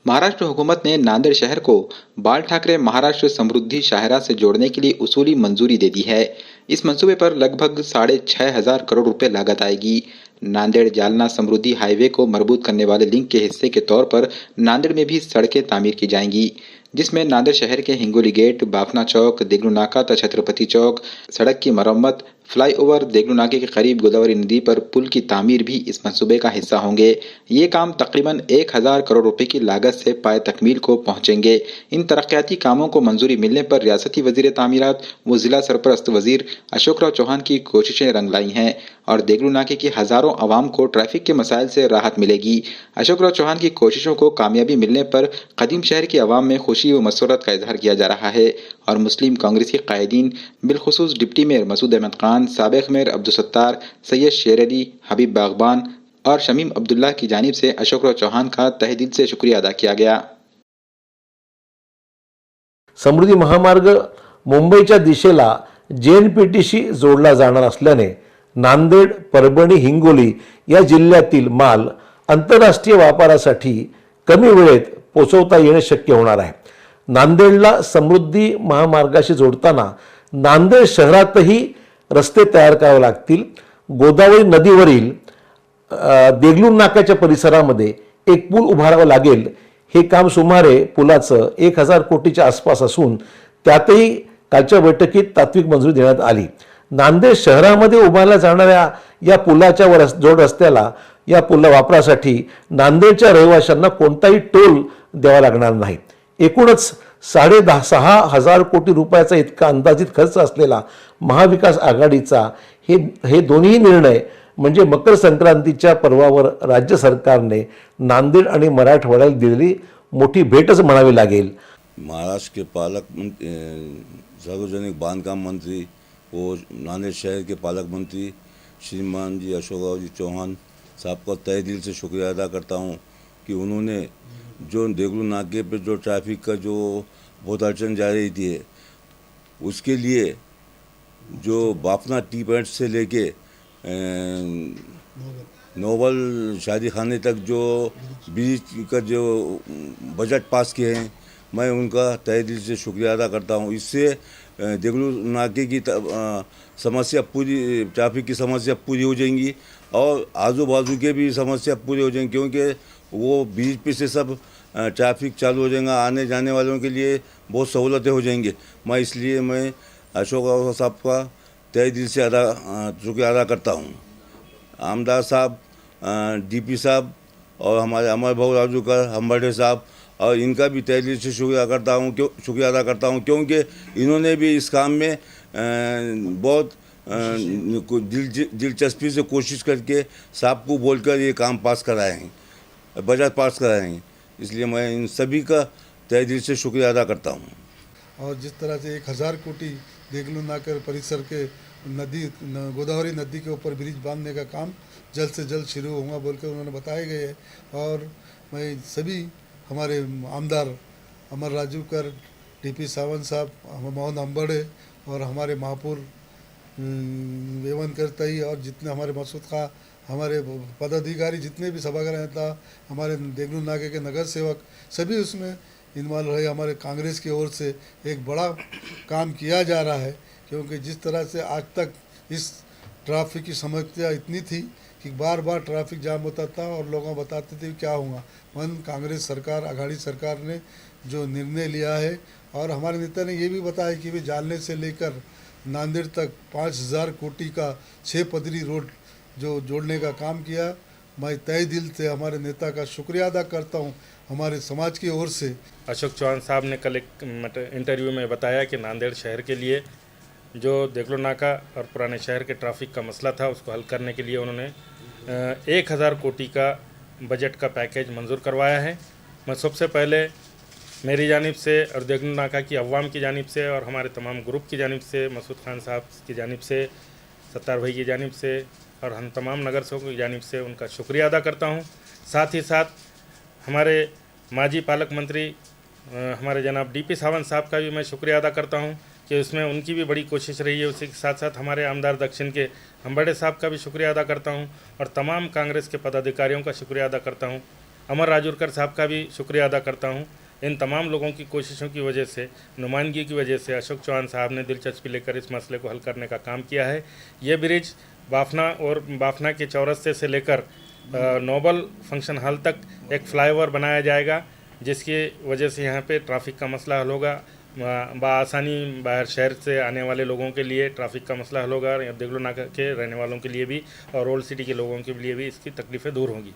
महाराष्ट्र हुकूमत ने नांदेड़ शहर को बाल ठाकरे महाराष्ट्र समृद्धि शाहरा से जोड़ने के लिए उसूली मंजूरी दे दी है। इस मंसूबे पर लगभग 6,500 करोड़ रुपए लागत आएगी। नांदेड़ जालना समृद्धि हाईवे को मजबूत करने वाले लिंक के हिस्से के तौर पर नांदेड़ में भी सड़कें तामीर की जाएंगी, जिसमें नांदेड़ शहर के हिंगोली गेट, बाफना चौक, देगलू नाका तथा छत्रपति चौक सड़क की मरम्मत, फ्लाईओवर देगलू नाके के करीब गोदावरी नदी पर पुल की तामीर भी इस मंसूबे का हिस्सा होंगे। ये काम तकरीबन 1,000 करोड़ रुपए की लागत से पाए तकमील को पहुंचेंगे। इन तरक्याती कामों को मंजूरी मिलने पर रियासती वजीर तामीरात व जिला सरपरस्त वजीर अशोक राव चौहान की कोशिशें रंग लाई हैं और देगलू नाके की हजारों आवाम को ट्रैफिक के मसाइल से राहत मिलेगी। अशोक राव चौहान की कोशिशों को कामयाबी मिलने पर कदीम शहर की आवाम में खुशी व मसरत का इजहार किया जा रहा है और मुस्लिम कांग्रेस के कायदीन बिलखुसूस डिप्टी मेयर मसूद अहमद खान, साबिक मेयर अब्दुल सत्तार, सैयद शेर अली, हबीब बागबान और शमीम अब्दुल्ला की जानिब से अशोक राव चौहान का तहे दिल से शुक्रिया अदा किया गया। समृद्धी महामार्ग मुंबईच्या दिशेला जेएनपीटीशी जोडला जाणार असल्याने नांदेड, परभणी, हिंगोली या जिल्ह्यातील माल आंतरराष्ट्रीय व्यापारासाठी कमी वेळेत पोहोचवता येणे शक्य होणार आहे। नांदेडला समृद्धी महामार्गाशी जोडताना नांदेड शहरातही रस्ते तयार करावे लागतील। गोदावरी नदीवरील देगलू नाक्याच्या परिसरामध्ये एक पूल उभारावा लागेल। हे काम सुमारे पुलाचं 1,000 कोटीच्या आसपास असून त्यातही कालच्या बैठकीत तात्विक मंजुरी देण्यात आली। नांदेड शहरामध्ये उभारल्या जाणाऱ्या या पुलाच्या जोड रस्त्याला या पुला वापरासाठी नांदेडच्या रहिवाशांना कोणताही टोल द्यावा लागणार नाही। एकूणच 6,500 कोटी रुपयाचा इतका अंदाजित खर्च असलेला महाविकास आघाडीचा हे दोन्ही निर्णय म्हणजे मकर संक्रांतीच्या पर्वावर राज्य सरकारने नांदेड आणि मराठवाड्याला दिलेली मोठी भेटच म्हणावी लागेल। महाराष्ट्र के पालक सार्वजनिक बांधकाम मंत्री और नांदेड़ शहर के पालक मंत्री श्रीमान जी अशोक राव जी चौहान साहब का तहे दिल से शुक्रिया अदा करता हूँ कि उन्होंने जो देगलू नाके पे जो ट्रैफिक का जो बहुत अड़चन जा रही थी उसके लिए जो बाफना टी पॉइंट से लेके नोबल शादी खाने तक जो ब्रिज का जो बजट पास किए हैं, मैं उनका तहे दिल से शुक्रिया अदा करता हूँ। इससे देगलू नाके की समस्या पूरी, ट्रैफिक की समस्या पूरी हो जाएंगी और आजू बाजू के भी समस्या पूरी हो जाएंगी, क्योंकि वो ब्रिज पे से सब ट्रैफिक चालू हो जाएगा। आने जाने वालों के लिए बहुत सहूलतें हो जाएंगी। मैं अशोक राव साहब का तहे दिल से शुक्रिया अदा करता हूँ। आमदार साहब, डीपी साहब और हमारे अमर भाऊ राजूकर, हम्बर्डे साहब और इनका भी तहे दिल से शुक्रिया अदा करता हूँ क्योंकि इन्होंने भी इस काम में बहुत दिलचस्पी से कोशिश करके साहब को बोलकर ये काम पास कराए हैं, बजट पास कराए हैं। इसलिए मैं इन सभी का तहे दिल से शुक्रिया अदा करता हूँ। और जिस तरह से 1,000 कोटी देगलू नाकर परिसर के गोदावरी नदी के ऊपर ब्रिज बांधने का काम जल्द से जल्द शुरू होगा बोलकर उन्होंने बताए गए है। और मैं सभी हमारे आमदार अमर राजूकर, टीपी सावंत साहब, मोहन अम्बड़े और हमारे महापौर वेवनकर तई और जितने हमारे मसूद खां, हमारे पदाधिकारी जितने भी सभागार था, हमारे देगलू नाके के नगर सेवक, सभी उसमें इन्वॉल्व रहे। हमारे कांग्रेस की ओर से एक बड़ा काम किया जा रहा है, क्योंकि जिस तरह से आज तक इस ट्रैफिक की समस्या इतनी थी कि बार बार ट्रैफिक जाम होता था और लोग बताते थे क्या होगा। कांग्रेस सरकार, आघाड़ी सरकार ने जो निर्णय लिया है और हमारे नेता ने ये भी बताया कि वे जालने से लेकर नांदेड़ तक 5,000 कोटी का 6 पदरी रोड जो जोड़ने का काम किया। मैं तहे दिल से हमारे नेता का शुक्रिया अदा करता हूँ हमारे समाज की ओर से। अशोक चौहान साहब ने कल एक इंटरव्यू में बताया कि नांदेड़ शहर के लिए जो देगलू नाका और पुराने शहर के ट्रैफिक का मसला था उसको हल करने के लिए उन्होंने 1,000 कोटी का बजट का पैकेज मंजूर करवाया है। मैं सबसे पहले मेरी जानिब से और देगलू नाका की अवाम की जानिब से और हमारे तमाम ग्रुप की जानिब से, मसूद खान साहब की जानिब से, सत्तार भाई की जानिब से और हम तमाम नगर सेवकों की जानिब से उनका शुक्रिया अदा करता हूँ। साथ ही साथ हमारे माजी पालक मंत्री हमारे जनाब डीपी सावंत साहब का भी मैं शुक्रिया अदा करता हूँ कि उसमें उनकी भी बड़ी कोशिश रही है। उसी के साथ साथ हमारे आमदार दक्षिण के हम्बर्डे साहब का भी शुक्रिया अदा करता हूँ और तमाम कांग्रेस के पदाधिकारियों का शुक्रिया अदा करता हूँ अमर राजूरकर साहब का भी शुक्रिया अदा करता हूँ। इन तमाम लोगों की कोशिशों की वजह से, नुमाइंदगी की वजह से अशोक चौहान साहब ने दिलचस्पी लेकर इस मसले को हल करने का काम किया है। ये ब्रिज बाफना के चौरस्ते से लेकर नोबल फंक्शन हॉल तक एक फ्लाईओवर बनाया जाएगा, जिसकी वजह से यहाँ पे ट्रैफिक का मसला हल होगा। बआसानी बाहर शहर से आने वाले लोगों के लिए ट्रैफिक का मसला हल होगा, देगलू नाका के रहने वालों के लिए भी और ओल्ड सिटी के लोगों के लिए भी इसकी तकलीफ़ें दूर होंगी।